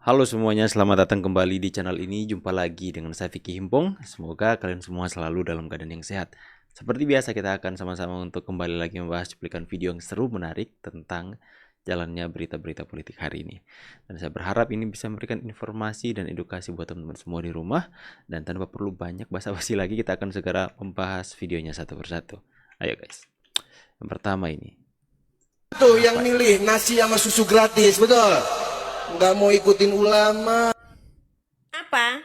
Halo semuanya, selamat datang kembali di channel ini. Jumpa lagi dengan saya Vicky Himpong. Semoga kalian semua selalu dalam keadaan yang sehat. Seperti biasa kita akan sama-sama untuk kembali lagi membahas cuplikan video yang seru menarik tentang jalannya berita-berita politik hari ini. Dan saya berharap ini bisa memberikan informasi dan edukasi buat teman-teman semua di rumah. Dan tanpa perlu banyak basa-basi lagi, kita akan segera membahas videonya satu persatu. Ayo guys. Yang pertama ini. Tuh yang milih nasi sama susu gratis, betul? Nggak mau ikutin ulama. Apa?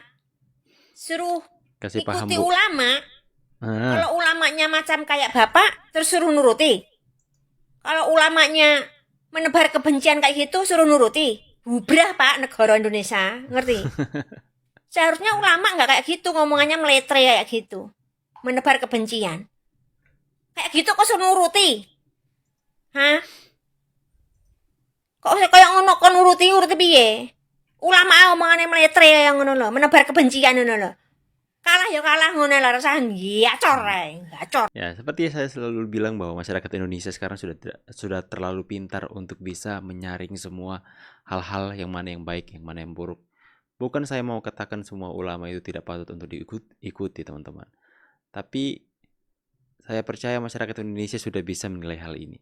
Suruh Kasih paham, ikuti Bu. ulama. Ah, Kalau ulamanya macam kayak bapak, terus suruh nuruti. Kalau ulamanya menebar kebencian kayak gitu, suruh nuruti. Bubrah Pak negara Indonesia, ngerti? Seharusnya ulama nggak kayak gitu, ngomongannya meletre kayak gitu, menebar kebencian. Kayak gitu kok suruh nuruti? Hah? Kok kayak ngono kok nuruti piye? Ulama omongannya meletre yang ngono lho, menebar kebencian ngono lho. Kalah ya kalah ngono lho, rasah gacor ae, gacor. Ya, seperti saya selalu bilang bahwa masyarakat Indonesia sekarang sudah terlalu pintar untuk bisa menyaring semua hal-hal yang mana yang baik, yang mana yang buruk. Bukan saya mau katakan semua ulama itu tidak patut untuk diikuti, teman-teman. Tapi saya percaya masyarakat Indonesia sudah bisa menilai hal ini.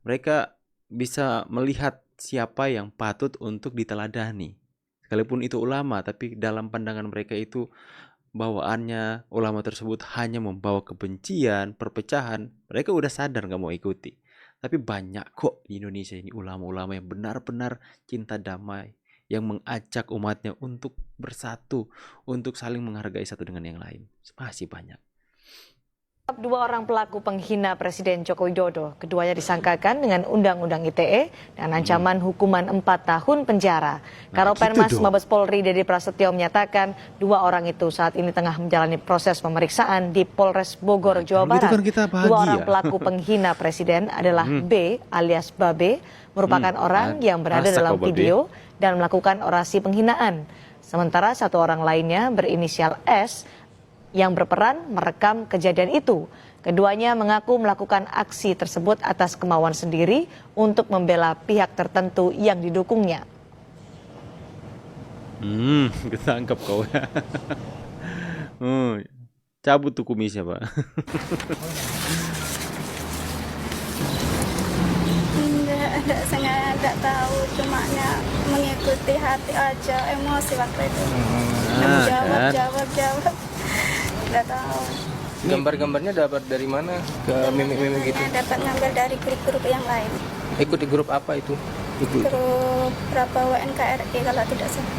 Mereka bisa melihat siapa yang patut untuk diteladani. Sekalipun itu ulama, tapi dalam pandangan mereka itu bawaannya ulama tersebut hanya membawa kebencian, perpecahan. Mereka udah sadar gak mau ikuti. Tapi banyak kok di Indonesia ini ulama-ulama yang benar-benar cinta damai, yang mengajak umatnya untuk bersatu, untuk saling menghargai satu dengan yang lain. Masih banyak. Dua orang pelaku penghina Presiden Joko Widodo, keduanya disangkakan dengan Undang-Undang ITE dan ancaman hukuman 4 tahun penjara. Karopenmas Mabes Polri Dede Prasetyo menyatakan dua orang itu saat ini tengah menjalani proses pemeriksaan di Polres Bogor, Jawa Barat. Dua orang pelaku penghina Presiden adalah B alias Babe, merupakan orang yang berada dalam video dan melakukan orasi penghinaan. Sementara satu orang lainnya berinisial S yang berperan merekam kejadian itu. Keduanya mengaku melakukan aksi tersebut atas kemauan sendiri untuk membela pihak tertentu yang didukungnya. Ketangkep kau. Cabut tuh kumisnya, Pak. Enggak, saya enggak tahu, cuma mengikuti hati aja, emosi waktu itu. Jawab. Enggak tahu. Gambar-gambarnya dapat dari mana? Ke mimik-mimik gitu? Dapat ngambil dari grup-grup yang lain. Ikut di grup apa itu? Grup berapa WNKRI kalau tidak salah.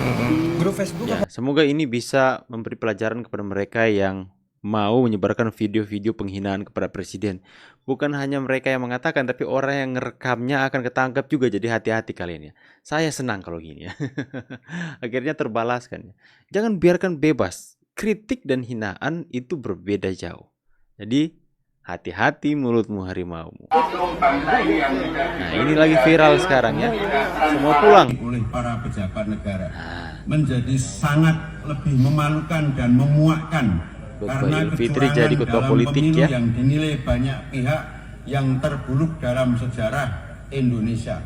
Grup Facebook Ya, semoga ini bisa memberi pelajaran kepada mereka yang mau menyebarkan video-video penghinaan kepada presiden. Bukan hanya mereka yang mengatakan, tapi orang yang ngerekamnya akan ketangkap juga. Jadi hati-hati kalian ya. Saya senang kalau gini ya. Akhirnya terbalaskan. Jangan biarkan bebas. Kritik dan hinaan itu berbeda jauh. Jadi hati-hati mulutmu harimaumu. Nah, ini lagi viral sekarang ya. Semua pulang oleh para pejabat negara menjadi sangat lebih memalukan dan memuakkan karena Fitri jadi kecurangan ketua dalam politik pemilu ya. yang dinilai banyak pihak yang terburuk dalam sejarah Indonesia.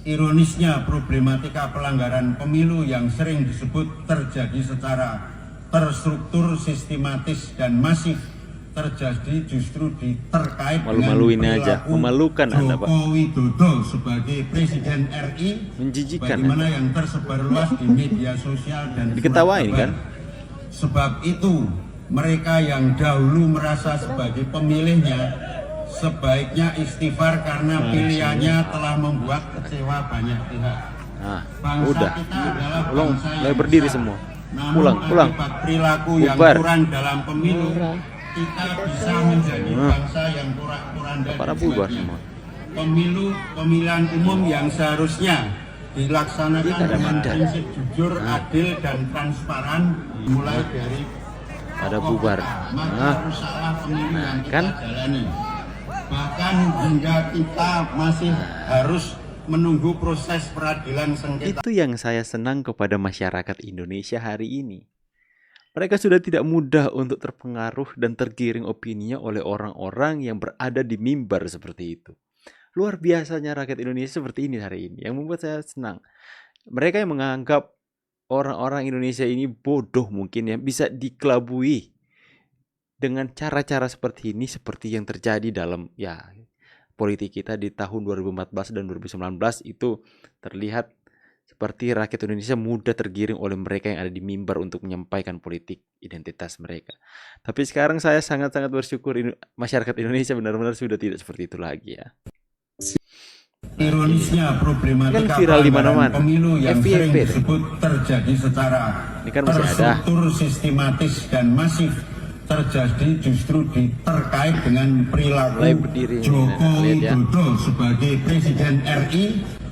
Ironisnya problematika pelanggaran pemilu yang sering disebut terjadi secara terstruktur, sistematis dan masif terjadi justru terkait Malu-maluin dengan aja, memalukan Anda, Pak. Joko Widodo sebagai Presiden RI, Menjijikan bagaimana yang tersebar luas di media sosial dan diketawain kan? Sebab itu mereka yang dahulu merasa sebagai pemilihnya sebaiknya istighfar karena pilihannya telah membuat kecewa banyak pihak. Nah, Bangsa udah. kita adalah Pulang, bangsa yang mulai berdiri besar. semua. Namun Pulang. akibat perilaku yang Bubar. kurang dalam pemilu, kita bisa menjadi bangsa yang kurang-kurang dan Para bubar semua. Pemilihan umum yang seharusnya dilaksanakan dengan prinsip jujur, adil dan transparan mulai dari Ada bubar. maka rusaklah pemilu yang kita kan? jalani. Bahkan hingga kita masih harus menunggu proses peradilan sengketa. Itu yang saya senang kepada masyarakat Indonesia hari ini. Mereka sudah tidak mudah untuk terpengaruh dan tergiring opininya oleh orang-orang yang berada di mimbar seperti itu. Luar biasanya rakyat Indonesia seperti ini hari ini, yang membuat saya senang. Mereka yang menganggap orang-orang Indonesia ini bodoh mungkin ya, bisa dikelabui dengan cara-cara seperti ini, seperti yang terjadi dalam ya politik kita di tahun 2014 dan 2019 itu terlihat seperti rakyat Indonesia mudah tergiring oleh mereka yang ada di mimbar untuk menyampaikan politik identitas mereka. Tapi sekarang saya sangat-sangat bersyukur masyarakat Indonesia benar-benar sudah tidak seperti itu lagi ya. Ironisnya problematika Kan viral di pelanggaran mana-mana. pemilu yang FYP sering deh. disebut terjadi secara Ini kan masih ada. terstruktur, sistematis dan masif terjadi justru terkait dengan perilaku Mulai berdiri nih, Joko lihat ya. Widodo sebagai Presiden RI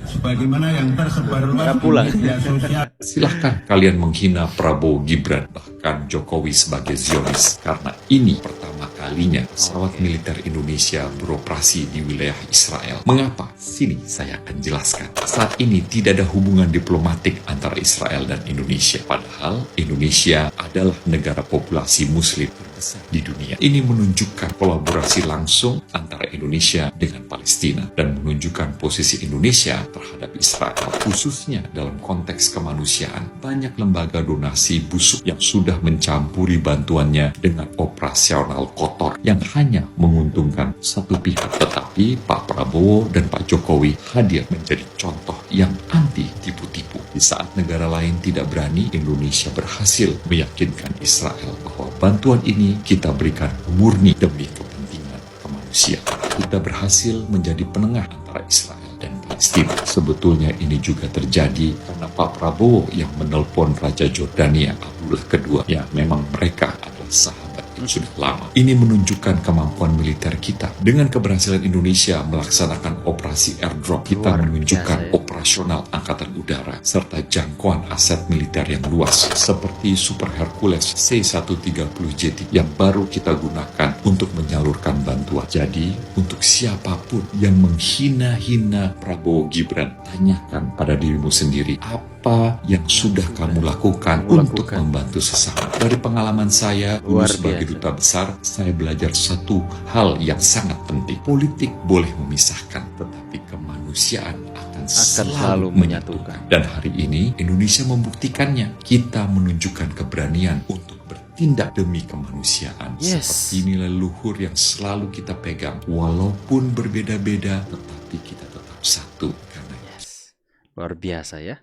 sebagaimana yang tersebar luas di pulang. media sosial. Silahkan kalian menghina Prabowo Gibran, bahkan Jokowi sebagai Zionis. Karena ini pertama kalinya pesawat militer Indonesia beroperasi di wilayah Israel. Mengapa? Sini saya akan jelaskan. Saat ini tidak ada hubungan diplomatik antara Israel dan Indonesia. Padahal Indonesia adalah negara populasi muslim terbesar di dunia. Ini menunjukkan kolaborasi langsung antara Indonesia dengan Palestina dan menunjukkan posisi Indonesia terhadap Israel, khususnya dalam konteks kemanusiaan. Banyak lembaga donasi busuk yang sudah mencampuri bantuannya dengan operasional kotor yang hanya menguntungkan satu pihak. Tetapi Pak Prabowo dan Pak Jokowi hadir menjadi contoh yang anti tipu-tipu. Di saat negara lain tidak berani, Indonesia berhasil meyakinkan Israel bahwa bantuan ini kita berikan murni demi kepentingan kemanusiaan. Kita berhasil menjadi penengah antara Israel dan Palestina. Sebetulnya ini juga terjadi karena Pak Prabowo yang menelpon Raja Jordania Abdullah II. Ya, memang mereka adalah sahabat yang sudah lama. Ini menunjukkan kemampuan militer kita. Dengan keberhasilan Indonesia melaksanakan operasi airdrop, kita Luar menunjukkan biasa ya. operasional angkatan udara serta jangkauan aset militer yang luas seperti Super Hercules C-130JT yang baru kita gunakan untuk menyalurkan bantuan. Jadi, untuk siapapun yang menghina-hina Prabowo Gibran, tanyakan pada dirimu sendiri apa yang sudah kamu lakukan untuk membantu sesama. Dari pengalaman saya dulu Luar sebagai biasa. duta besar, saya belajar satu hal yang sangat penting. Politik boleh memisahkan, tetapi kemanusiaan akan selalu menyatukan. Dan hari ini Indonesia membuktikannya. Kita menunjukkan keberanian untuk bertindak demi kemanusiaan. Yes. Seperti nilai luhur yang selalu kita pegang. Walaupun berbeda-beda, tetapi kita tetap satu. Karena Yes. Luar biasa ya.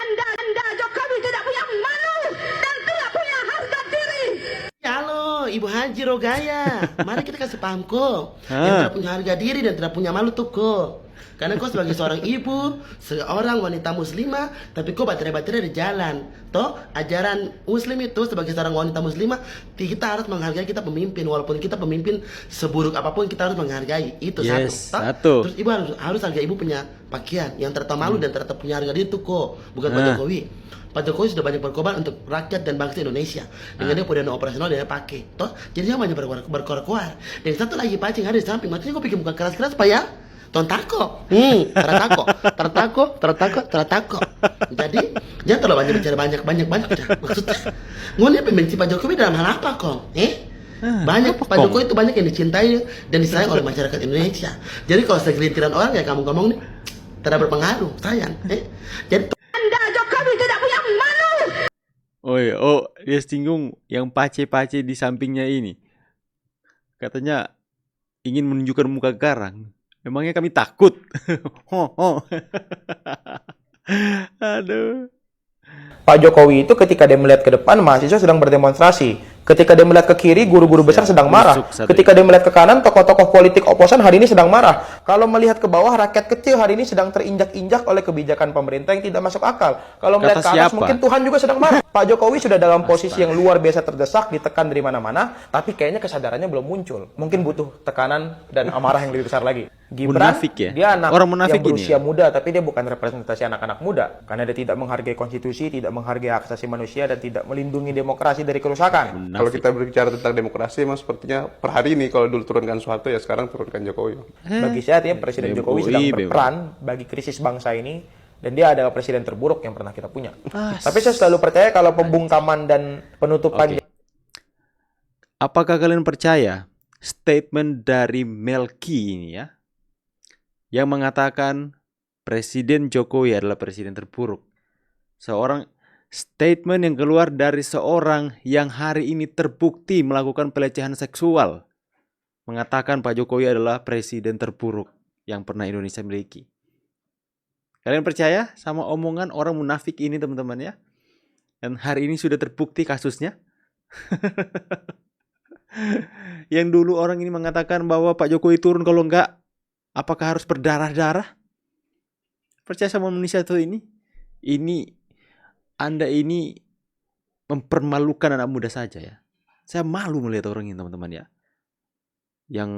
Anda Jokowi tidak punya malu dan tidak punya harga diri. Halo, Ibu Haji Rogaya. Mari kita kasih paham kok. Yang Ah. tidak punya harga diri dan tidak punya malu tuh kok. Karena kau sebagai seorang ibu, seorang wanita muslimah, tapi kau baterai-baterai di jalan. Toh, ajaran muslim itu sebagai seorang wanita muslimah, kita harus menghargai kita pemimpin. Walaupun kita pemimpin seburuk apapun, kita harus menghargai. Itu Yes, Toh? satu. Terus ibu harus hargai ibu punya pakaian yang ternyata malu dan ternyata punya harga diri tuh kok. Bukan Pak Ah. Jokowi. Pak Jokowi sudah banyak berkorban untuk rakyat dan bangsa Indonesia dengan dia pidana operasional dia pakai, toh jadi dia banyak berkorban. Dan satu lagi pacing ada di samping, maksudnya gue bikin muka keras-keras pak ya, tontako, teratako. Jadi jangan terlalu banyak bicara banyak maksudnya. Gue nih pembenci Pak Jokowi dalam hal apa kok? Banyak Pak Jokowi itu banyak yang dicintai dan disayang oleh masyarakat Indonesia. Jadi kalau segelintiran orang kayak kamu ngomong nih tidak berpengaruh, sayang. Jadi Anda Jokowi tidak punya malu. Oh iya, dia singgung yang pace-pace di sampingnya ini. Katanya ingin menunjukkan muka garang. Memangnya kami takut? Aduh. Pak Jokowi itu ketika dia melihat ke depan, mahasiswa sedang berdemonstrasi. Ketika dia melihat ke kiri, guru-guru besar sedang marah. busuk satu Ketika dia melihat ke kanan, tokoh-tokoh politik oposan hari ini sedang marah. Kalau melihat ke bawah, rakyat kecil hari ini sedang terinjak-injak oleh kebijakan pemerintah yang tidak masuk akal. Kalau melihat Kata ke atas, siapa? mungkin Tuhan juga sedang marah. Pak Jokowi sudah dalam posisi yang luar biasa terdesak, ditekan dari mana-mana, tapi kayaknya kesadarannya belum muncul. Mungkin butuh tekanan dan amarah yang lebih besar lagi. Gibran, Munafik ya? dia anak Orang munafik yang ini berusia ya? muda, tapi dia bukan representasi anak-anak muda. Karena dia tidak menghargai konstitusi, tidak menghargai hak asasi manusia, dan tidak melindungi demokrasi dari kerusakan. Kalau kita berbicara tentang demokrasi, memang sepertinya per hari ini kalau dulu turunkan Soeharto, ya sekarang turunkan Jokowi. Bagi saya, artinya Presiden Jokowi sedang berperan bagi krisis bangsa ini, dan dia adalah presiden terburuk yang pernah kita punya. Tapi saya selalu percaya kalau pembungkaman dan penutupan. Apakah kalian percaya statement dari Melki ini ya, yang mengatakan Presiden Jokowi adalah presiden terburuk? Statement yang keluar dari seorang yang hari ini terbukti melakukan pelecehan seksual, mengatakan Pak Jokowi adalah presiden terburuk yang pernah Indonesia miliki. Kalian percaya sama omongan orang munafik ini, teman-teman ya? Dan hari ini sudah terbukti kasusnya. Yang dulu orang ini mengatakan bahwa Pak Jokowi turun, kalau enggak apakah harus berdarah-darah? Percaya sama manusia tuh ini? Anda ini mempermalukan anak muda saja ya. Saya malu melihat orang ini, teman-teman ya. Yang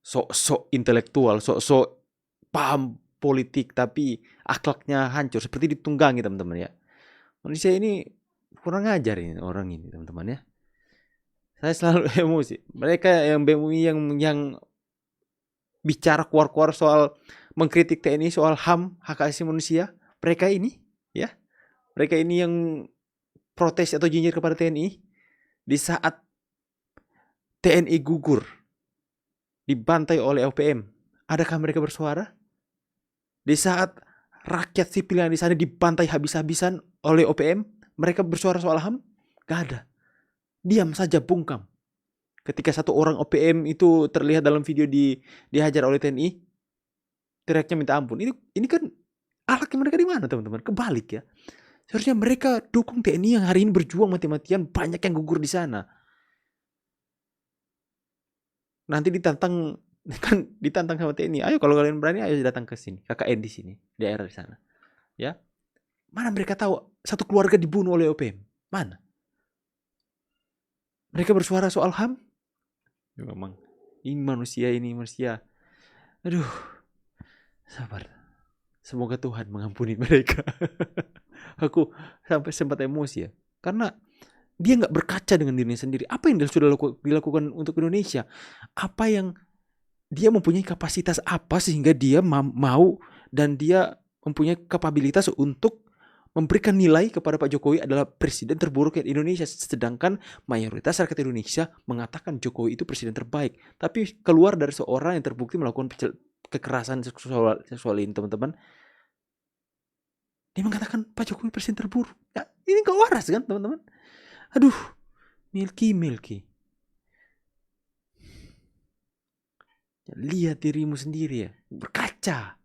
sok-sok intelektual, sok-sok paham politik, tapi akhlaknya hancur, seperti ditunggangi, teman-teman ya. Manusia ini kurang ajar ini, orang ini, teman-teman ya. Saya selalu emosi. Mereka yang BMUI yang bicara keluar-keluar soal mengkritik TNI, soal HAM, hak asasi manusia, mereka ini ya. Mereka ini yang protes atau nyinyir kepada TNI di saat TNI gugur, dibantai oleh OPM. Adakah mereka bersuara? Di saat rakyat sipil yang di sana dibantai habis-habisan oleh OPM, mereka bersuara soal HAM? Gak ada. Diam saja, bungkam. Ketika satu orang OPM itu terlihat dalam video dihajar oleh TNI, teriaknya minta ampun. Ini kan akhlaknya mereka di mana, teman-teman? Kebalik ya. Seharusnya mereka dukung TNI yang hari ini berjuang mati-matian, banyak yang gugur di sana. Nanti ditantang sama TNI. Ayo kalau kalian berani, ayo datang ke sini, KKN di sini, daerah di sana. Ya. Mana mereka tahu satu keluarga dibunuh oleh OPM? Mana? Mereka bersuara soal HAM? Ya, memang ini manusia. Aduh. Sabar. Semoga Tuhan mengampuni mereka. Aku sampai sempat emosi ya. Karena dia nggak berkaca dengan dirinya sendiri. Apa yang dia sudah dilakukan untuk Indonesia? Apa yang dia mempunyai kapasitas apa sehingga dia mau dan dia mempunyai kapabilitas untuk memberikan nilai kepada Pak Jokowi adalah presiden terburuk di Indonesia. Sedangkan mayoritas rakyat Indonesia mengatakan Jokowi itu presiden terbaik. Tapi keluar dari seorang yang terbukti melakukan kekerasan seksual ini, teman-teman. Dia mengatakan Pak Jokowi presiden terburuk. Ya, ini gak waras kan, teman-teman? Aduh, Milky. Ya, lihat dirimu sendiri ya, berkaca.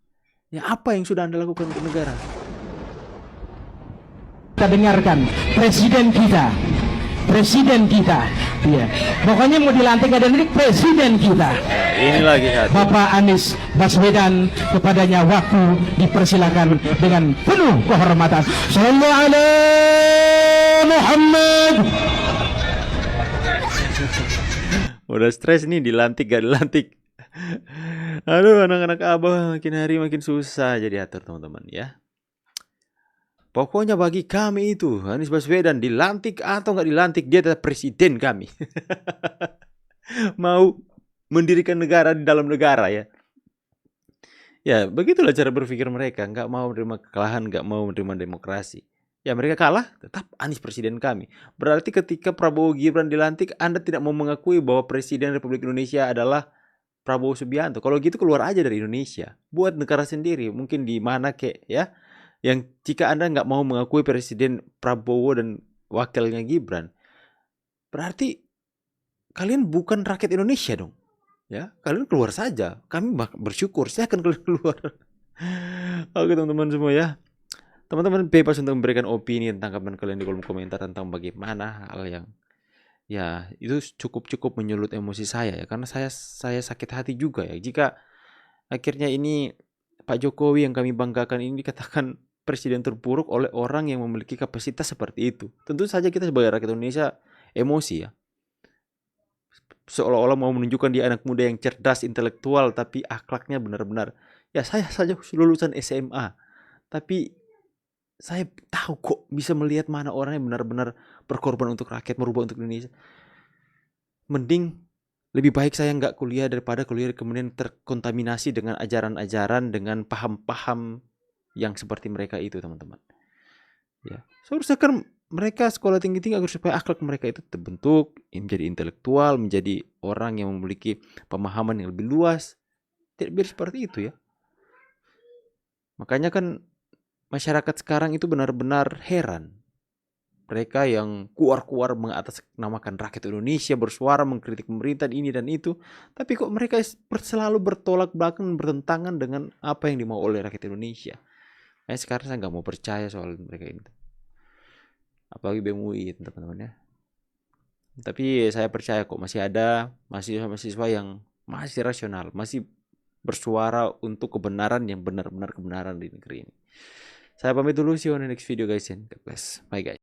Ya, apa yang sudah Anda lakukan untuk negara? Kita dengarkan presiden kita, ya. Pokoknya mau dilantik ada nanti presiden kita. Ini lagi satu. Bapak Anies Baswedan, kepadanya waktu dipersilakan dengan penuh kehormatan. Sallallahu alaihi Muhammad. Udah stres nih, dilantik gak dilantik. Aduh, anak-anak abah makin hari makin susah jadi atur, teman-teman ya. Pokoknya bagi kami itu Anies Baswedan dilantik atau nggak dilantik, dia tetap presiden kami. Mau mendirikan negara di dalam negara ya. Ya begitulah cara berpikir mereka. Nggak mau menerima kekalahan, nggak mau menerima demokrasi. Ya mereka kalah, tetap Anies presiden kami. Berarti ketika Prabowo Gibran dilantik, Anda tidak mau mengakui bahwa presiden Republik Indonesia adalah Prabowo Subianto. Kalau gitu keluar aja dari Indonesia, buat negara sendiri. Mungkin di mana kek ya. Yang jika Anda nggak mau mengakui presiden Prabowo dan wakilnya Gibran, berarti kalian bukan rakyat Indonesia dong. Ya, kalian keluar saja. Kami bersyukur, saya akan keluar. Oke teman-teman semua ya. Teman-teman bebas untuk memberikan opini tentang tanggapan kalian di kolom komentar tentang bagaimana hal yang ya itu cukup menyulut emosi saya ya, karena saya sakit hati juga ya jika akhirnya ini Pak Jokowi yang kami banggakan ini dikatakan presiden terburuk oleh orang yang memiliki kapasitas seperti itu. Tentu saja kita sebagai rakyat Indonesia emosi ya. Seolah-olah mau menunjukkan dia anak muda yang cerdas, intelektual, tapi akhlaknya benar-benar. Ya saya saja lulusan SMA, tapi saya tahu kok bisa melihat mana orang yang benar-benar berkorban untuk rakyat, merubah untuk Indonesia. Mending lebih baik saya nggak kuliah daripada kuliah kemudian terkontaminasi dengan ajaran-ajaran, dengan paham-paham yang seperti mereka itu, teman-teman. Ya, seharusnya kan mereka sekolah tinggi-tinggi agar supaya akhlak mereka itu terbentuk, menjadi intelektual, menjadi orang yang memiliki pemahaman yang lebih luas. Tidak biar seperti itu ya. Makanya kan masyarakat sekarang itu benar-benar heran. mereka yang keluar-keluar mengatasnamakan rakyat Indonesia, bersuara mengkritik pemerintah ini dan itu, tapi kok mereka selalu bertolak belakang, bertentangan dengan apa yang dimau oleh rakyat Indonesia. Sekarang saya nggak mau percaya soal mereka ini, apalagi BEM UI teman-teman ya. Tapi saya percaya kok masih ada mahasiswa-mahasiswa yang masih rasional, masih bersuara untuk kebenaran yang benar-benar kebenaran di negeri ini. Saya pamit dulu, see you on the next video guys, and God bless. Bye guys.